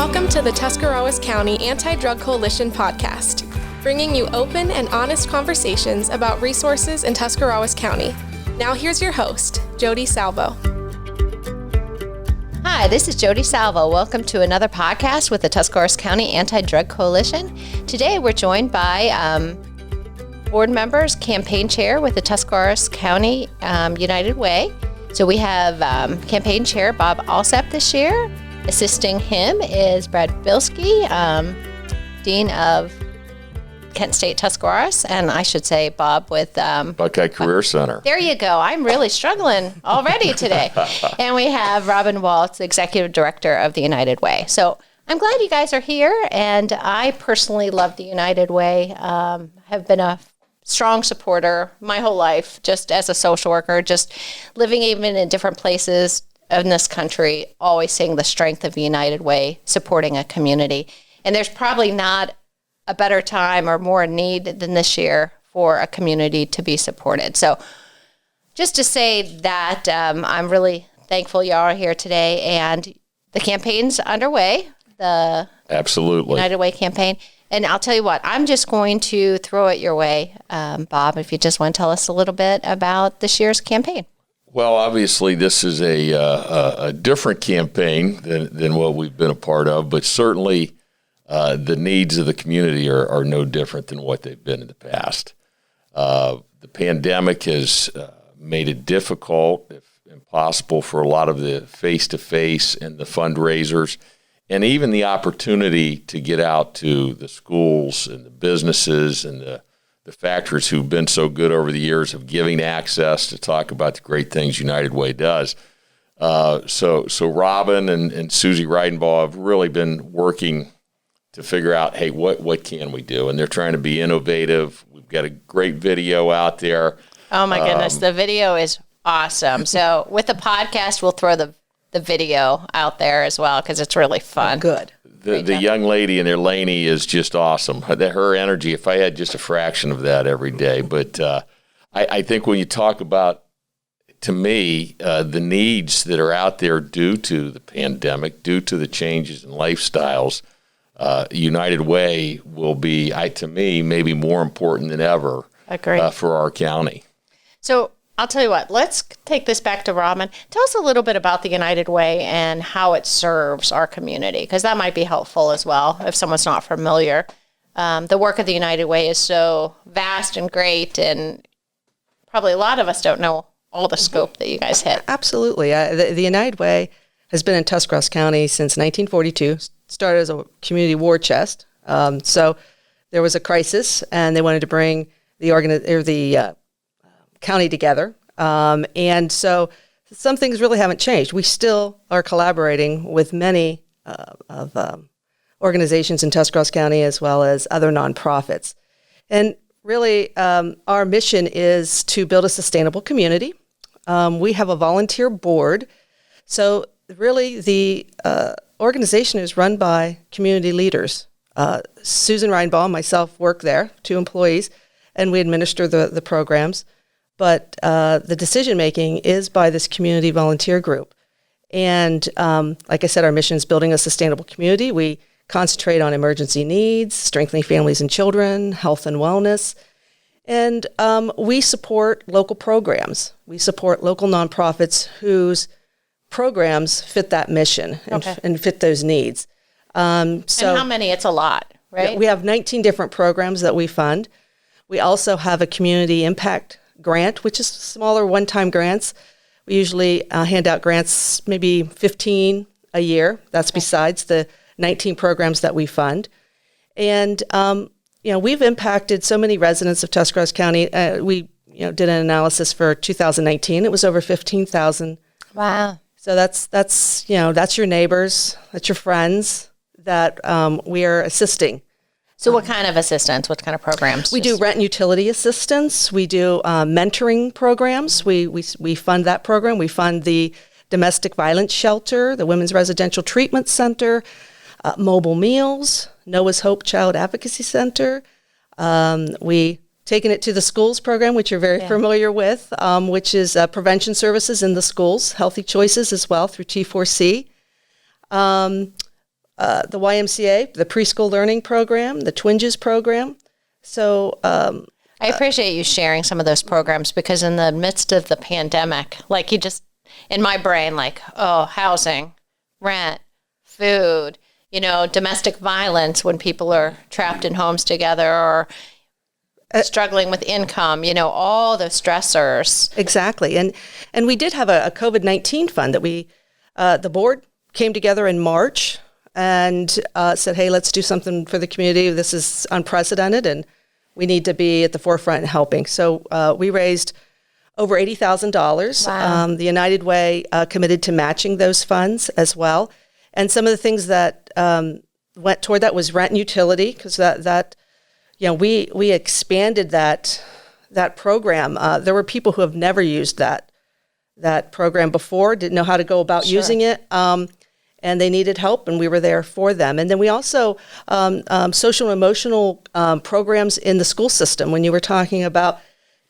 Welcome to the Tuscarawas County Anti-Drug Coalition podcast, bringing you open and honest conversations about resources in Tuscarawas County. Now here's your host, Jodi Salvo. Hi, this is Jodi Salvo. Welcome to another podcast with the Tuscarawas County Anti-Drug Coalition. Today we're joined by board members, campaign chair with the Tuscarawas County United Way. So we have campaign chair Bob Alsept this year. Assisting him is Brad Bielski, Dean of Kent State Tuscarawas, and I should say Bob with Buckeye Career Center. There you go. I'm really struggling already today. And we have Robin Waltz, Executive Director of the United Way. So I'm glad you guys are here, and I personally love the United Way. Have been a strong supporter my whole life, just as a social worker, just living even in different places in this country, always seeing the strength of the United Way, supporting a community. And there's probably not a better time or more need than this year for a community to be supported. So just to say that I'm really thankful y'all are here today, and the campaign's underway, the Absolutely. United Way campaign. And I'll tell you what, I'm just going to throw it your way, Bob, if you just want to tell us a little bit about this year's campaign. Well, obviously, this is a different campaign than what we've been a part of, but certainly the needs of the community are no different than what they've been in the past. The pandemic has made it difficult, if impossible, for a lot of the face-to-face and the fundraisers, and even the opportunity to get out to the schools and the businesses and the factories who've been so good over the years of giving access to talk about the great things United Way does. So Robin and Susie Reidenbaugh have really been working to figure out, hey, what can we do? And they're trying to be innovative. We've got a great video out there. Oh, my goodness. The video is awesome. So with the podcast, we'll throw the video out there as well because it's really fun. Good. The young lady in there, Lainey, is just awesome. Her energy, if I had just a fraction of that every day. But I think when you talk about, to me, the needs that are out there due to the pandemic, due to the changes in lifestyles, United Way will be, to me, maybe more important than ever for our county. So I'll tell you what, let's take this back to Robin. Tell us a little bit about the United Way and how it serves our community, because that might be helpful as well if someone's not familiar. The work of the United Way is so vast and great, and probably a lot of us don't know all the scope that you guys hit. Absolutely. The United Way has been in Tuscarawas County since 1942, started as a community war chest. So there was a crisis, and they wanted to bring the county together. And so some things really haven't changed. We still are collaborating with many organizations in Tuscarawas County as well as other nonprofits. And really, our mission is to build a sustainable community. We have a volunteer board. So really, the organization is run by community leaders. Susan Reidenbaugh and myself work there, 2 employees, and we administer the programs. But the decision-making is by this community volunteer group. And like I said, our mission is building a sustainable community. We concentrate on emergency needs, strengthening families and children, health and wellness. And we support local programs. We support local nonprofits whose programs fit that mission and fit those needs. So, and how many? It's a lot, right? We have 19 different programs that we fund. We also have a community impact grant, which is smaller one-time grants. We usually hand out grants, maybe 15 a year. That's besides the 19 programs that we fund. And, we've impacted so many residents of Tuscarawas County. We did an analysis for 2019. It was over 15,000. Wow. So that's your neighbors, that's your friends that we are assisting. So what kind of assistance? What kind of programs? We do rent and utility assistance. We do mentoring programs. We fund that program. We fund the domestic violence shelter, the Women's Residential Treatment Center, mobile meals, Noah's Hope Child Advocacy Center. We taken it to the schools program, which you're very familiar with, which is prevention services in the schools, healthy choices as well through T4C. the YMCA, the preschool learning program, the Twinges program. So I appreciate you sharing some of those programs, because in the midst of the pandemic, like you just, in my brain, like, oh, housing, rent, food, domestic violence when people are trapped in homes together, or struggling with income, all the stressors. Exactly. And we did have a COVID-19 fund that the board came together in March and said, hey, let's do something for the community. This is unprecedented, and we need to be at the forefront in helping. So we raised over $80,000. Wow. The United Way committed to matching those funds as well. And some of the things that went toward that was rent and utility, because we expanded that program. There were people who have never used that program before, didn't know how to go about using it, and they needed help, and we were there for them. And then we also social and emotional programs in the school system. When you were talking about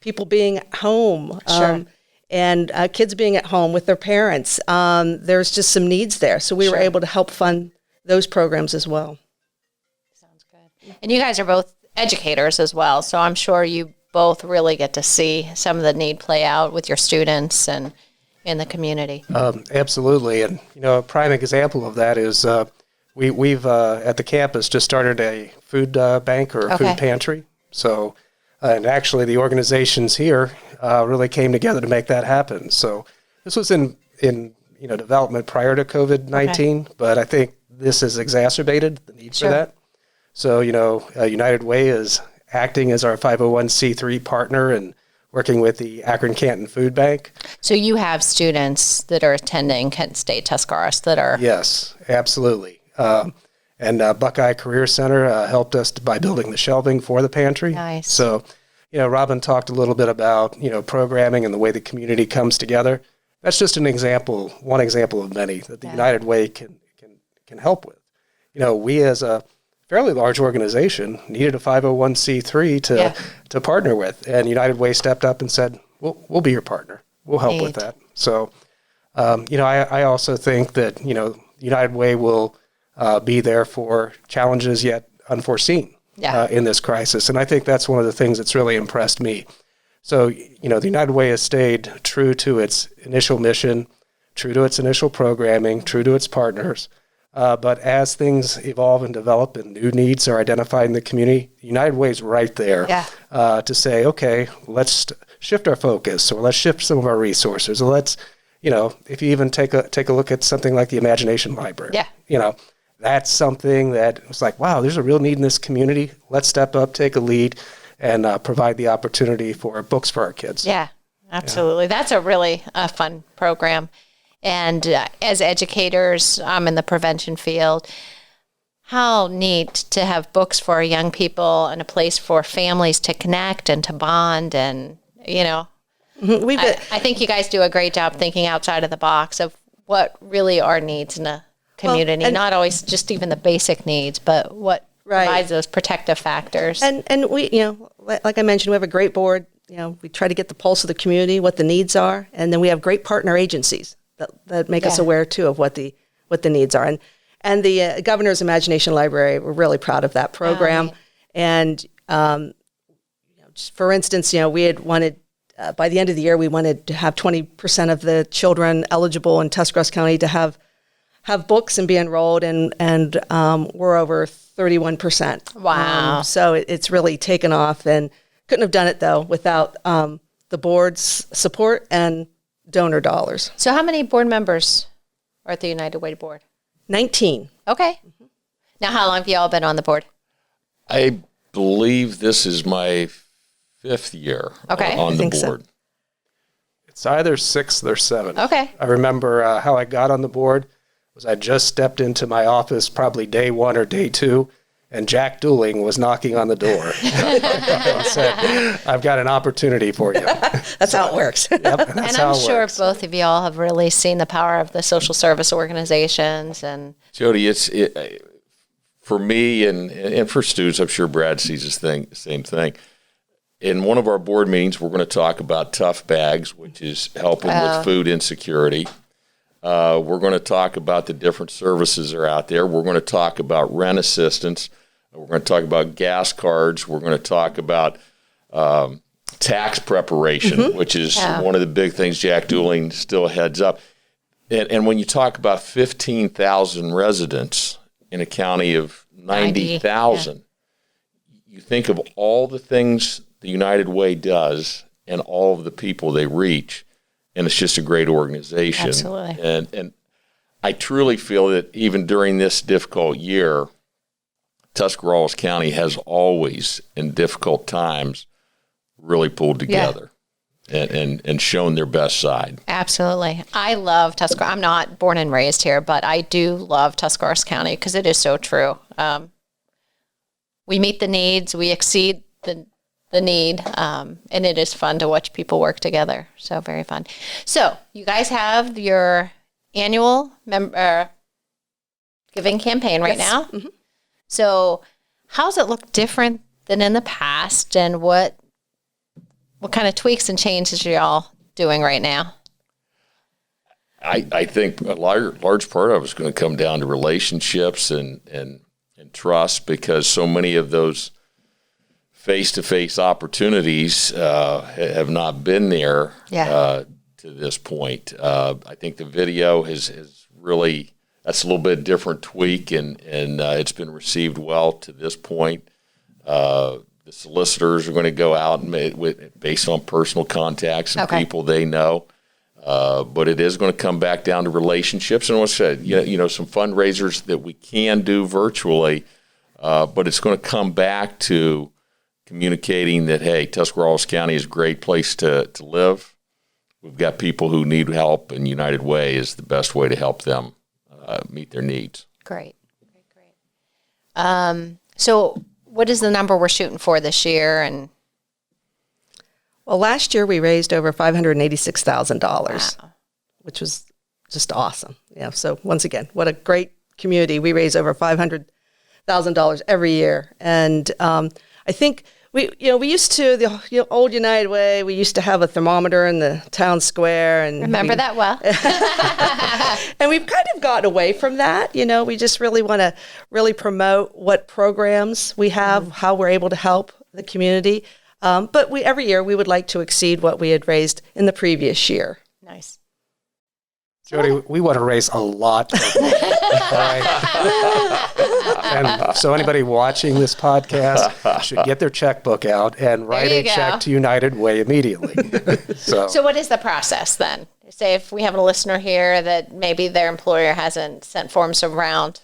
people being home, and kids being at home with their parents, there's just some needs there. So we were able to help fund those programs as well. Sounds good. And you guys are both educators as well, so I'm sure you both really get to see some of the need play out with your students and in the community. Absolutely. And, a prime example of that is we've at the campus just started a food bank or food pantry. So, and actually the organizations here really came together to make that happen. So this was in development prior to COVID-19, but I think this has exacerbated the need for that. So, United Way is acting as our 501c3 partner and working with the Akron Canton Food Bank. So you have students that are attending Kent State Tuscarawas that are... Yes, absolutely. And Buckeye Career Center helped us by building the shelving for the pantry. Nice. So, Robin talked a little bit about, programming and the way the community comes together. That's just one example of many that the United Way can help with. We as a fairly large organization needed a 501c3 to partner with, and United Way stepped up and said, we'll be your partner. We'll help with that. So, I also think that, United Way will be there for challenges yet unforeseen in this crisis. And I think that's one of the things that's really impressed me. So, the United Way has stayed true to its initial mission, true to its initial programming, true to its partners. But as things evolve and develop and new needs are identified in the community, United Way is right there to say, okay, let's shift our focus, or let's shift some of our resources, or let's, if you even take a look at something like the Imagination Library, that's something that was like, wow, there's a real need in this community. Let's step up, take a lead, and provide the opportunity for books for our kids. Yeah, absolutely. Yeah. That's a really fun program. And as educators, I'm in the prevention field. How neat to have books for young people and a place for families to connect and to bond. And, I think you guys do a great job thinking outside of the box of what really are needs in a community. Well, not always just even the basic needs, but what provides those protective factors. And we, like I mentioned, we have a great board. We try to get the pulse of the community, what the needs are. And then we have great partner agencies that make us aware too of what the needs are, and the Governor's Imagination Library. We're really proud of that program. And just for instance, we had wanted by the end of the year we wanted to have 20% of the children eligible in Tuscarawas County to have books and be enrolled, and we're over 31%. Wow! So it's really taken off, and couldn't have done it though without the board's support and donor dollars. So how many board members are at the United Way board? 19. Okay. Mm-hmm. Now, how long have you all been on the board? I believe this is my 5th year on the board. So. It's either 6th or 7th. Okay. I remember how I got on the board was I just stepped into my office probably day 1 or day 2, and Jack Dooling was knocking on the door and said, I've got an opportunity for you. That's how it works. Yep, and I'm sure both of you all have really seen the power of the social service organizations. And Jodi, for me and for students, I'm sure Brad sees the same thing. In one of our board meetings, we're going to talk about tough bags, which is helping with food insecurity. We're going to talk about the different services that are out there. We're going to talk about rent assistance. We're going to talk about gas cards. We're going to talk about tax preparation, which is one of the big things Jack Dooling still heads up. And when you talk about 15,000 residents in a county of 90,000, you think of all the things the United Way does and all of the people they reach, and it's just a great organization. Absolutely. And I truly feel that even during this difficult year, Tuscarawas County has always, in difficult times, really pulled together and shown their best side. Absolutely. I love Tuscarawas. I'm not born and raised here, but I do love Tuscarawas County because it is so true. We meet the needs, we exceed the need, and it is fun to watch people work together. So very fun. So you guys have your annual giving campaign right now. Mm-hmm. So how's it look different than in the past, and what kind of tweaks and changes are y'all doing right now? I think a large part of it is going to come down to relationships and trust, because so many of those face-to-face opportunities have not been there to this point. I think the video has really, that's a little bit different tweak, and it's been received well to this point. The solicitors are going to go out and based on personal contacts and people they know. But it is going to come back down to relationships. And what's said, some fundraisers that we can do virtually, but it's going to come back to communicating that, hey, Tuscarawas County is a great place to live. We've got people who need help, and United Way is the best way to help them meet their needs. Great. So what is the number we're shooting for this year? And well, last year we raised over $586,000, which was just awesome. Yeah. So once again, what a great community. We raise over $500,000 every year. And I think we used to, the old United Way, we used to have a thermometer in the town square. And remember that well. And we've kind of gotten away from that. We just really want to really promote what programs we have, how we're able to help the community. But every year we would like to exceed what we had raised in the previous year. Nice. Jodi, we want to raise a lot of money. And so anybody watching this podcast should get their checkbook out and write a check to United Way immediately. So what is the process then? Say if we have a listener here that maybe their employer hasn't sent forms around.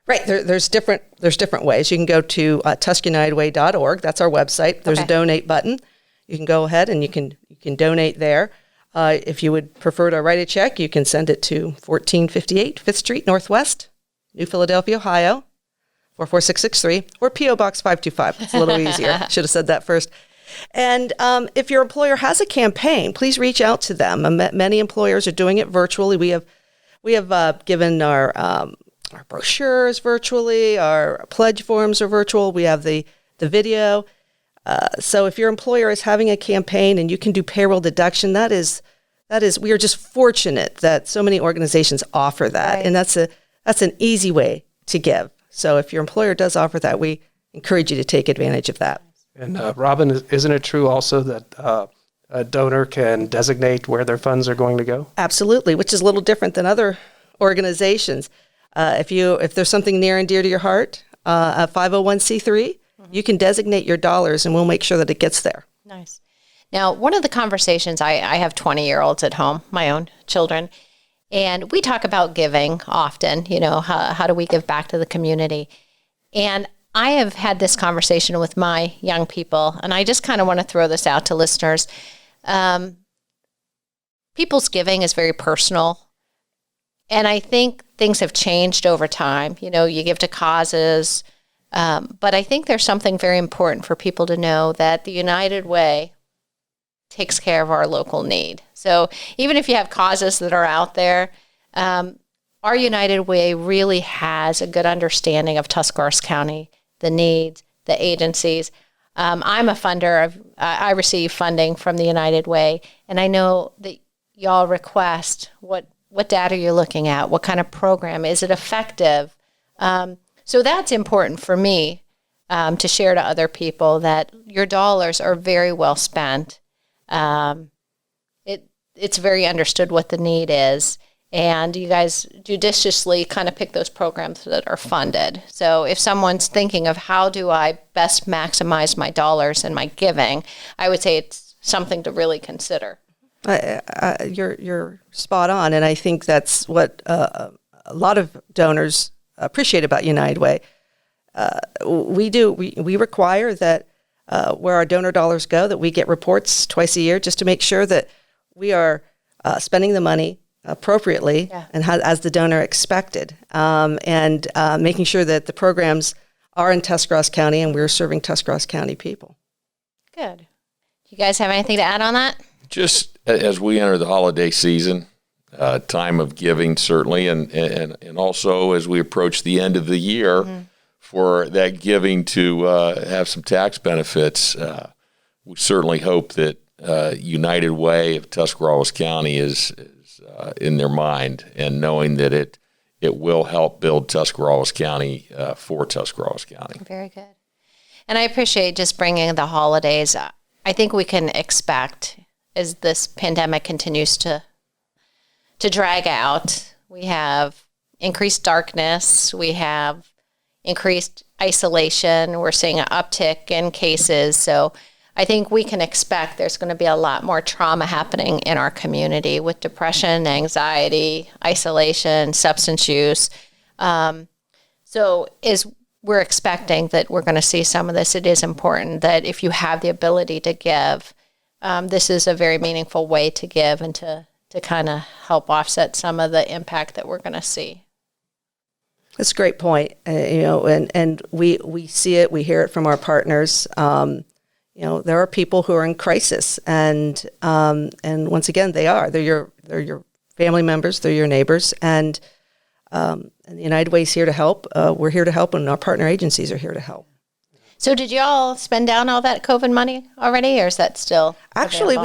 Right. There's different ways. You can go to tuskunitedway.org. That's our website. There's a donate button. You can go ahead and you can donate there. If you would prefer to write a check, you can send it to 1458 5th Street Northwest, New Philadelphia, Ohio, 44663, or P.O. Box 525. It's a little easier. Should have said that first. And if your employer has a campaign, please reach out to them. Many employers are doing it virtually. We have given our brochures virtually, our pledge forms are virtual. We have the video. So if your employer is having a campaign and you can do payroll deduction, that is we are just fortunate that so many organizations offer that. Right. And that's an easy way to give. So if your employer does offer that, we encourage you to take advantage of that. And Robin, isn't it true also that a donor can designate where their funds are going to go? Absolutely, which is a little different than other organizations. If there's something near and dear to your heart, a 501c3, you can designate your dollars and we'll make sure that it gets there. Nice. Now, one of the conversations, I have 20-year-olds at home, my own children, and we talk about giving often, how do we give back to the community? And I have had this conversation with my young people, and I just kind of want to throw this out to listeners. People's giving is very personal, and I think things have changed over time. You give to causes, but I think there's something very important for people to know that the United Way takes care of our local need. So even if you have causes that are out there, our United Way really has a good understanding of Tuscarawas County, the needs, the agencies. I'm a funder. I receive funding from the United Way, and I know that y'all request what What data are you looking at? What kind of program? Is it effective? So that's important for me to share to other people, that your dollars are very well spent. It's very understood what the need is. And you guys judiciously kind of pick those programs that are funded. So if someone's thinking of how do I best maximize my dollars and my giving, I would say it's something to really consider. You're spot on, and I think that's what a lot of donors appreciate about United Way. We require that where our donor dollars go, that we get reports twice a year just to make sure that we are spending the money appropriately and as the donor expected, and making sure that the programs are in Tuscarawas County and we're serving Tuscarawas County people. Good. You guys have anything to add on that? Just as we enter the holiday season, time of giving certainly, and also as we approach the end of the year, for that giving to have some tax benefits, we certainly hope that United Way of Tuscarawas County is in their mind, and knowing that it will help build Tuscarawas County for Tuscarawas County. Very good. And I appreciate just bringing the holidays. I think we can expect, as this pandemic continues to drag out, we have increased darkness, we have increased isolation, we're seeing an uptick in cases. So I think we can expect there's going to be a lot more trauma happening in our community with depression, anxiety, isolation, substance use. So as we're expecting that we're going to see some of this, it is important that if you have the ability to give, this is a very meaningful way to give and to kind of help offset some of the impact that we're going to see. That's a great point. And we see it, we hear it from our partners. There are people who are in crisis, and once again, they're your family members, they're your neighbors, and the United Way is here to help. We're here to help, and our partner agencies are here to help. So, did you all spend down all that COVID money already, or is that still Actually,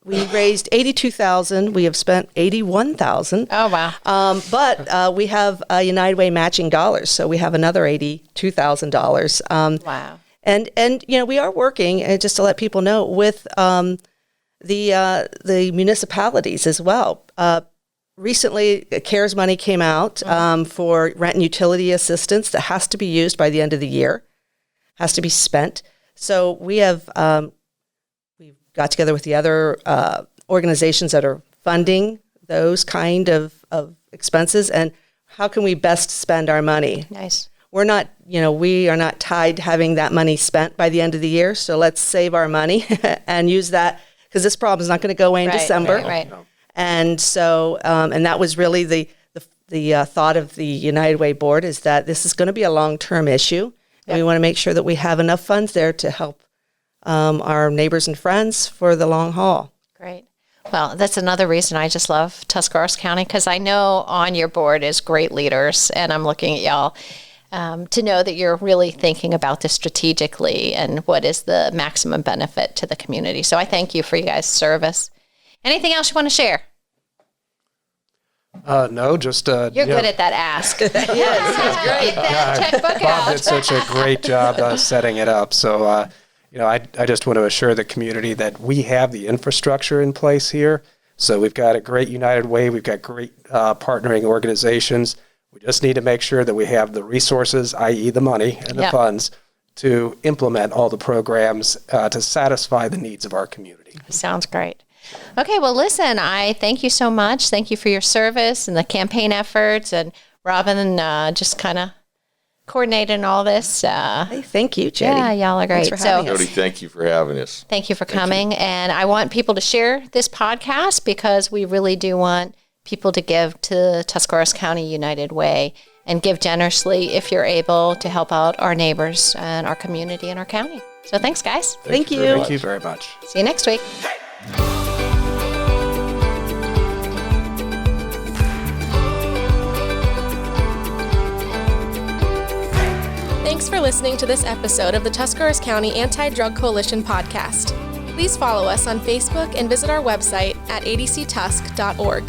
we raised $82,000. We have spent $81,000. Oh wow! But we have United Way matching dollars, so we have another $82,000. Wow! And we are working, just to let people know, with the municipalities as well. Recently, CARES money came out for rent and utility assistance that has to be used by the end of the year, has to be spent. So we've got together with the other organizations that are funding those kind of expenses, and how can we best spend our money? Nice. We are not tied to having that money spent by the end of the year. So let's save our money and use that, because this problem is not going to go away in December. Right. And so, and that was really the thought of the United Way board, is that this is going to be a long-term issue. And we want to make sure that we have enough funds there to help our neighbors and friends for the long haul. Great. Well, that's another reason I just love Tuscarawas County, because I know on your board is great leaders, and I'm looking at y'all. To know that you're really thinking about this strategically and what is the maximum benefit to the community. So I thank you for you guys' service. Anything else you want to share? No, just... You're good at that ask. Yes, great. Get that checkbook Bob out. did such a great job setting it up. So, I just want to assure the community that we have the infrastructure in place here. So we've got a great United Way. We've got great partnering organizations. We just need to make sure that we have the resources, i.e. the money and the funds, to implement all the programs to satisfy the needs of our community. Sounds great. Okay, well, listen, I thank you so much. Thank you for your service and the campaign efforts, and Robin just kind of coordinating all this. Hey, thank you, Jodi. Yeah, y'all are great. Thanks for having us. Jodi, thank you for having us. Thank you for coming. And I want people to share this podcast, because we really do want people to give to Tuscarawas County United Way, and give generously if you're able to help out our neighbors and our community and our county. So thanks, guys. Thank you. Thank you very much. See you next week. Thanks for listening to this episode of the Tuscarawas County Anti-Drug Coalition podcast. Please follow us on Facebook and visit our website at adctusk.org.